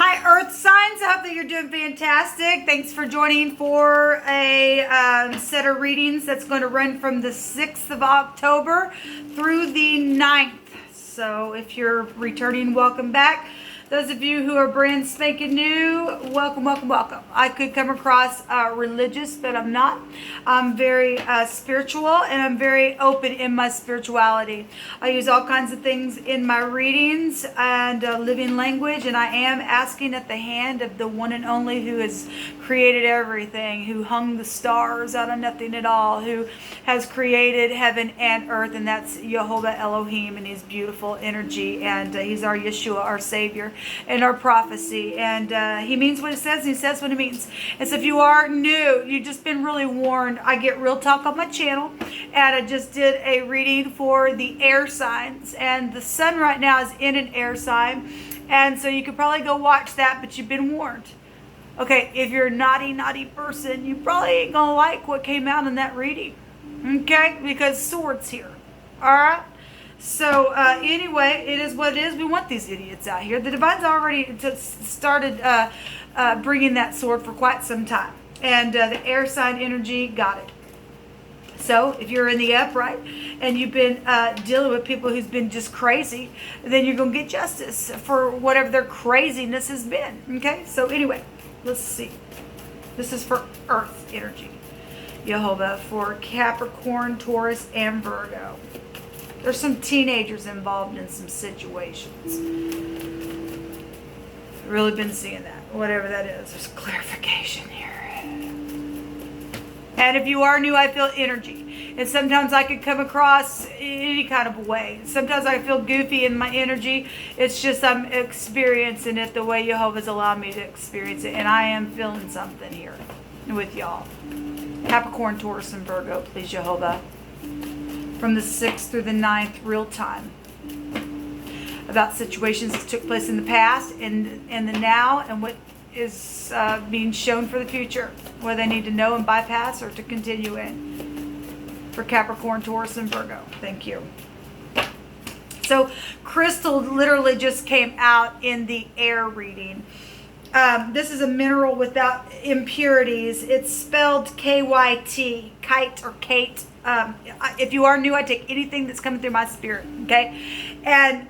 Hi, Earth signs. I hope that you're doing fantastic. Thanks for joining for a set of readings that's going to run from the 6th of October through the 9th. So if you're returning, welcome back. Those of you who are brand spanking new, welcome, welcome, welcome. I could come across religious, but I'm not. I'm very spiritual, and I'm very open in my spirituality. I use all kinds of things in my readings and living language, and I am asking at the hand of the one and only who has created everything, who hung the stars out of nothing at all, who has created heaven and earth, and that's Jehovah Elohim, and he's beautiful energy, and he's our Yeshua, our Savior, and our prophecy, and he means what he says, and he says what he means. And so if you are new, you've just been really warned. I get real talk on my channel, and I just did a reading for the air signs, and the sun right now is in an air sign, and so you could probably go watch that, but you've been warned. Okay, if you're a naughty person, you probably ain't gonna like what came out in that reading, okay, because swords here. All right. So anyway, it is what it is. We want these idiots out here. The Divine's already started bringing that sword for quite some time. And the air sign energy got it. So if you're in the upright and you've been dealing with people who's been just crazy, then you're going to get justice for whatever their craziness has been. Okay? So anyway, let's see. This is for Earth energy. Jehovah for Capricorn, Taurus, and Virgo. There's some teenagers involved in some situations. Really been seeing that. Whatever that is. There's clarification here. And if you are new, I feel energy. And sometimes I could come across any kind of way. Sometimes I feel goofy in my energy. It's just I'm experiencing it the way Jehovah's allowed me to experience it. And I am feeling something here with y'all. Capricorn, Taurus, and Virgo, please, Jehovah. From the 6th through the 9th, real time. About situations that took place in the past and the now, and what is being shown for the future. Whether they need to know and bypass or to continue in. For Capricorn, Taurus, and Virgo. Thank you. So, crystal literally just came out in the air reading. This is a mineral without impurities. It's spelled K-Y-T, kite or Kate. If you are new, I take anything that's coming through my spirit, okay? And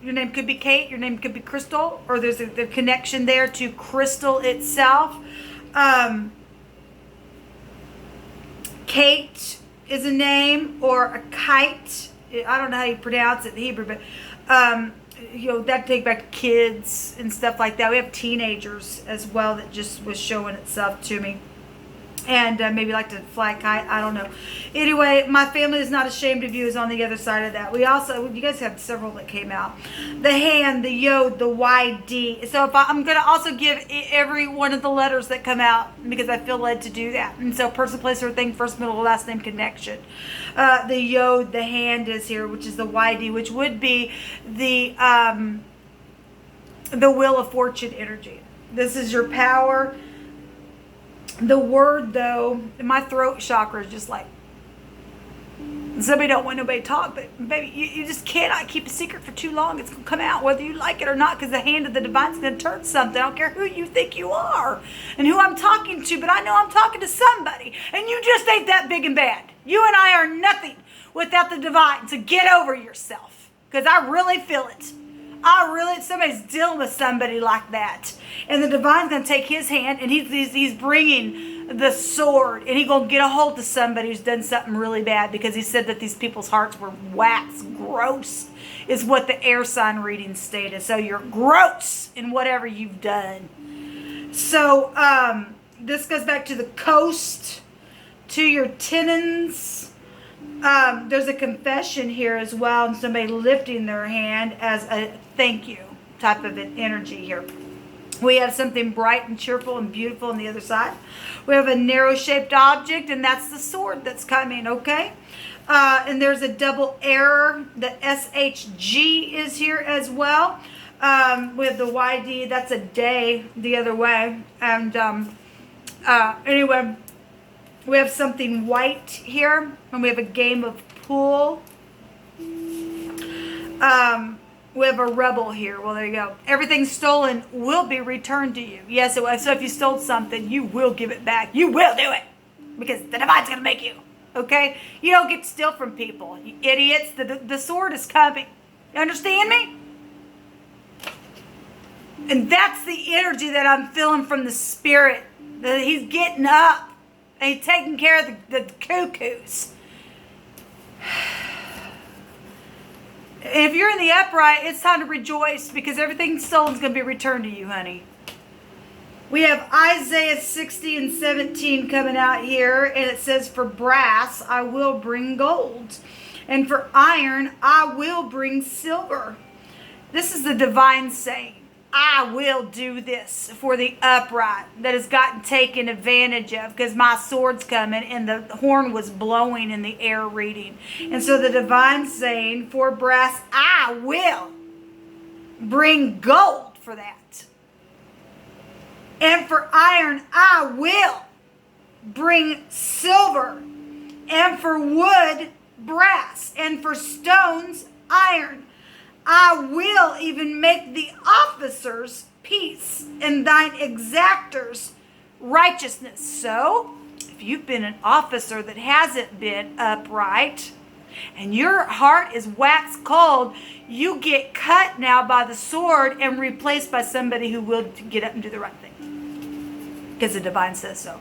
your name could be Kate, your name could be Crystal, or there's a connection there to crystal itself. Kate is a name, or a kite. I don't know how you pronounce it in Hebrew, but you know, that take back to kids and stuff like that. We have teenagers as well that just was showing itself to me. And maybe like to fly a kite. I don't know. Anyway, my family is not ashamed of you is on the other side of that. We also, you guys have several that came out. The hand, the yod, the YD. So if I'm going to also give every one of the letters that come out because I feel led to do that. And so person, place, or thing, first, middle, last name connection. The yod, the hand is here, which is the YD, which would be the wheel of fortune energy. This is your power. The word, though, my throat chakra is just like, somebody don't want nobody to talk, but baby, you just cannot keep a secret for too long. It's going to come out whether you like it or not, because the hand of the divine's going to turn something. I don't care who you think you are and who I'm talking to, but I know I'm talking to somebody, and you just ain't that big and bad. You and I are nothing without the divine, so get over yourself, because I really feel it. Somebody's dealing with somebody like that. And the divine's going to take his hand, and he's bringing the sword, and he's going to get a hold of somebody who's done something really bad, because he said that these people's hearts were wax gross, is what the air sign reading stated. So you're gross in whatever you've done. So this goes back to the coast, to your tenons. There's a confession here as well, and somebody lifting their hand as a thank you type of an energy here. We have something bright and cheerful and beautiful on the other side. We have a narrow shaped object, and that's the sword that's coming, okay? And there's a double error. The SHG is here as well. We have the YD, that's a day the other way. And anyway, we have something white here, and we have a game of pool. We have a rebel here. Well, there you go. Everything stolen will be returned to you. Yes, it was. So if you stole something, you will give it back. You will do it. Because the divine's going to make you. Okay? You don't get to steal from people. You idiots. The sword is coming. You understand me? And that's the energy that I'm feeling from the spirit. That he's getting up. And he's taking care of the cuckoos. And if you're in the upright, it's time to rejoice because everything stolen is going to be returned to you, honey. We have Isaiah 60 and 17 coming out here, and it says, for brass, I will bring gold, and for iron, I will bring silver. This is the divine saying. I will do this for the upright that has gotten taken advantage of because my sword's coming and the horn was blowing in the air reading. And so the divine saying, for brass, I will bring gold for that. And for iron, I will bring silver. And for wood, brass. And for stones, iron. I will even make the officers peace and thine exactors righteousness. So, if you've been an officer that hasn't been upright and your heart is wax cold, you get cut now by the sword and replaced by somebody who will get up and do the right thing. Because the divine says so.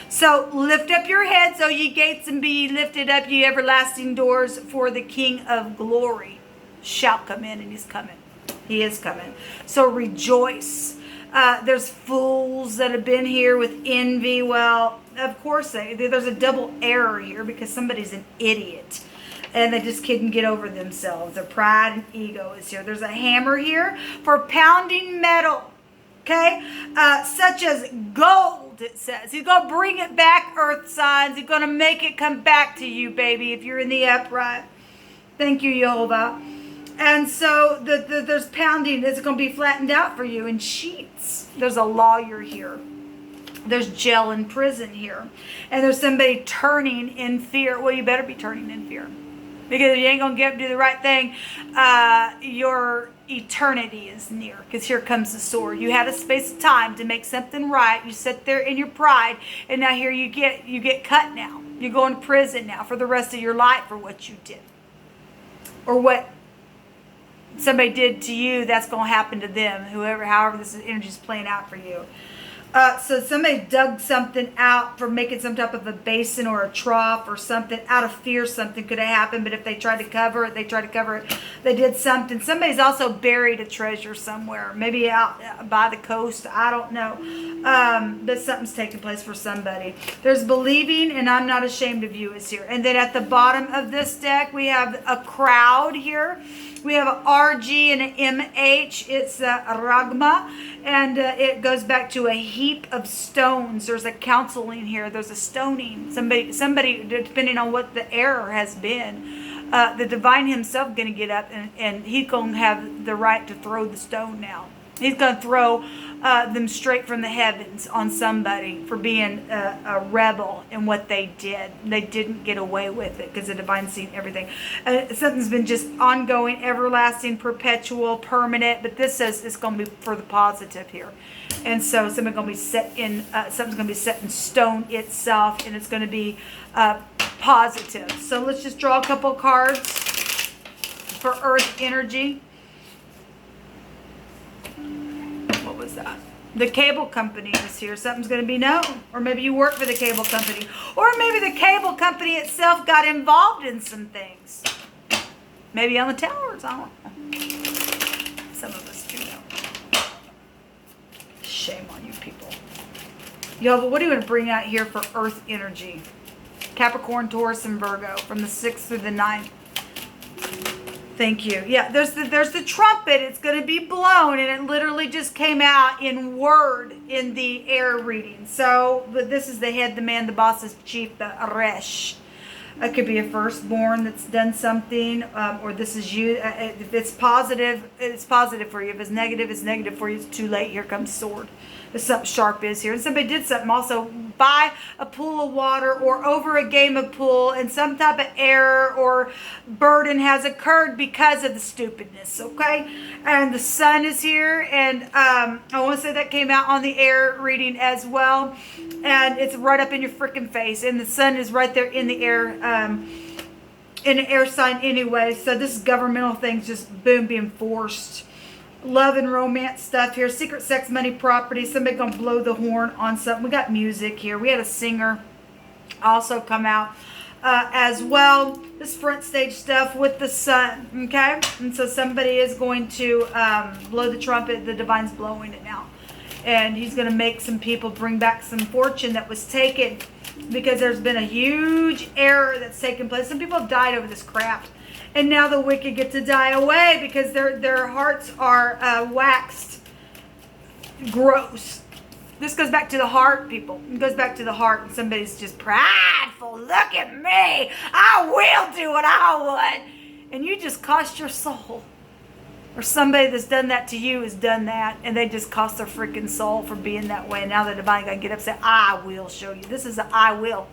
So lift up your heads, O ye gates, and be ye lifted up, ye everlasting doors, for the King of glory shall come in, and he's coming. He is coming. So rejoice. There's fools that have been here with envy. Well, of course, there's a double error here because somebody's an idiot. And they just couldn't get over themselves. Their pride and ego is here. There's a hammer here for pounding metal. Okay? Such as gold, it says. He's going to bring it back, earth signs. He's going to make it come back to you, baby, if you're in the upright. Thank you, Jehovah. And so there's pounding. It's going to be flattened out for you in sheets. There's a lawyer here. There's jail and prison here. And there's somebody turning in fear. Well, you better be turning in fear. Because if you ain't going to get up and do the right thing, your eternity is near. Because here comes the sword. You had a space of time to make something right. You sit there in your pride. And now here you get cut now. You're going to prison now for the rest of your life for what you did. Or what somebody did to you, that's going to happen to them. However this energy is playing out for you. So somebody dug something out for making some type of a basin or a trough or something. Out of fear, something could have happened. But if they tried to cover it, they did something. Somebody's also buried a treasure somewhere. Maybe out by the coast. I don't know. But something's taking place for somebody. There's believing, and I'm not ashamed of you is here. And then at the bottom of this deck, we have a crowd here. We have an RG and an MH. It's a ragma. And it goes back to a heap of stones. There's a counseling here. There's a stoning. Somebody, depending on what the error has been, the divine himself going to get up and he's going to have the right to throw the stone now. He's going to throw them straight from the heavens on somebody for being a rebel in what they did. They didn't get away with it because the divine's seen everything. Something's been just ongoing, everlasting, perpetual, permanent. But this says it's going to be for the positive here. And so something's going to be set in stone itself, and it's going to be positive. So let's just draw a couple cards for Earth energy. What was that? The cable company is here. Something's going to be known. Or maybe you work for the cable company. Or maybe the cable company itself got involved in some things. Maybe on the towers. I don't know. Some of us do know. Shame on you people. Yo, but what do you want to bring out here for Earth energy? Capricorn, Taurus, and Virgo from the 6th through the 9th. Thank you. Yeah, there's the trumpet. It's going to be blown, and it literally just came out in word in the air reading. So, but this is the head, the man, the boss, the chief, the Aresh. It could be a firstborn that's done something, or this is you. If it's positive, it's positive for you. If it's negative for you. It's too late. Here comes sword. If something sharp is here. And somebody did something also by a pool of water or over a game of pool, and some type of error or burden has occurred because of the stupidness, okay? And the sun is here, and I want to say that came out on the air reading as well. And it's right up in your freaking face. And the sun is right there in the air, in an air sign anyway. So this is governmental things just boom, being forced. Love and romance stuff here. Secret sex, money, property. Somebody gonna blow the horn on something. We got music here. We had a singer also come out as well. This front stage stuff with the sun. Okay. And so somebody is going to blow the trumpet. The divine's blowing it now. And he's going to make some people bring back some fortune that was taken, because there's been a huge error that's taken place. Some people have died over this crap. And now the wicked get to die away because their hearts are waxed gross. This goes back to the heart, people. It goes back to the heart. And somebody's just prideful. Look at me. I will do what I want. And you just cost your soul. Or somebody that's done that to you has done that, and they just cost their freaking soul for being that way. And now the divine going to get up and say, I will show you. This is an I will.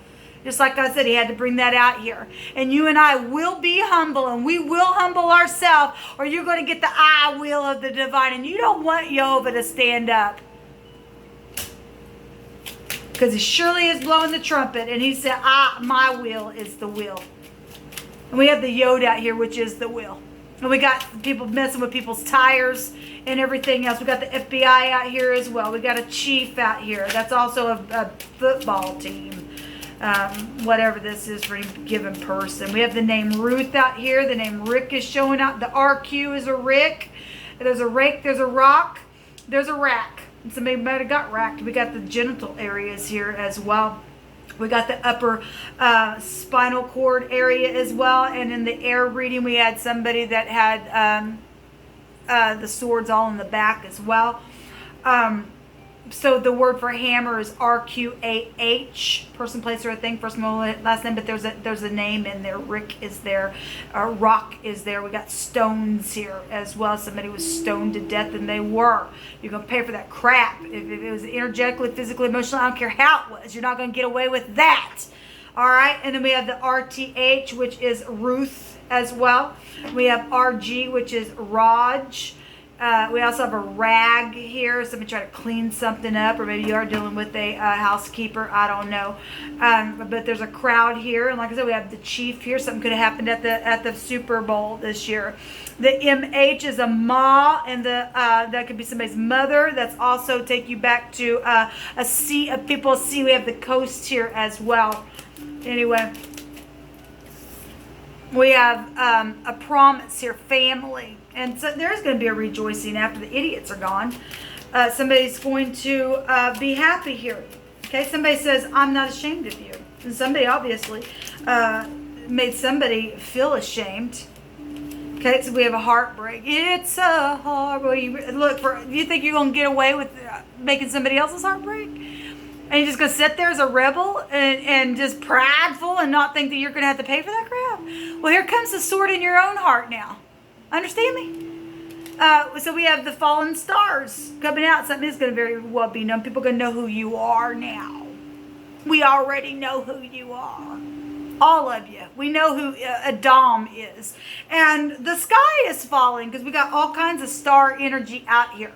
Just like I said, he had to bring that out here. And you and I will be humble, and we will humble ourselves, or you're going to get the I will of the divine. And you don't want Jehovah to stand up, because he surely is blowing the trumpet, and he said, my will is the will. And we have the Yod out here, which is the will. And we got people messing with people's tires and everything else. We got the FBI out here as well. We got a chief out here. That's also a football team. Whatever this is for any given person. We have the name Ruth out here. The name Rick is showing up. The RQ is a Rick. There's a rake. There's a rock. There's a rack. And somebody might have got racked. We got the genital areas here as well. We got the upper spinal cord area as well. And in the air reading, we had somebody that had the swords all in the back as well. So the word for hammer is RQAH. Person, place, or a thing. First name, last name. But there's a name in there. Rick is there. Rock is there. We got stones here as well. Somebody was stoned to death, and they were. You're going to pay for that crap. If it was energetically, physically, emotionally, I don't care how it was. You're not going to get away with that. All right. And then we have the RTH, which is Ruth as well. We have RG, which is Raj. We also have a rag here. Somebody try to clean something up, or maybe you are dealing with a housekeeper. I don't know. But there's a crowd here, and like I said, we have the chief here. Something could have happened at the Super Bowl this year. The MH is a ma, and that could be somebody's mother. That's also take you back to a sea of people. See, we have the coast here as well. Anyway, we have a promise here, family. And so there's going to be a rejoicing after the idiots are gone. Somebody's going to be happy here. Okay, somebody says, I'm not ashamed of you. And somebody obviously made somebody feel ashamed. Okay, so we have a heartbreak. It's a heartbreak. Look, you think you're going to get away with making somebody else's heartbreak? And you're just going to sit there as a rebel and just prideful and not think that you're going to have to pay for that crap? Well, here comes the sword in your own heart now. Understand me? So we have the fallen stars coming out. Something is going to very well be known. People are going to know who you are now. We already know who you are. All of you. We know who Adam is. And the sky is falling because we got all kinds of star energy out here.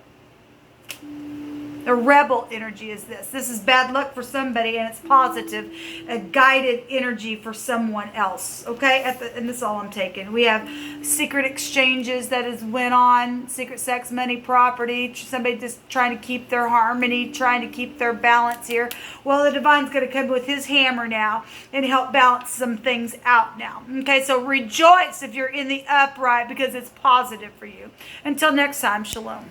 A rebel energy is this. This is bad luck for somebody, and it's positive. A guided energy for someone else. Okay? And this is all I'm taking. We have secret exchanges that has went on. Secret sex, money, property. Somebody just trying to keep their harmony, trying to keep their balance here. Well, the divine's going to come with his hammer now and help balance some things out now. Okay? So rejoice if you're in the upright because it's positive for you. Until next time, shalom.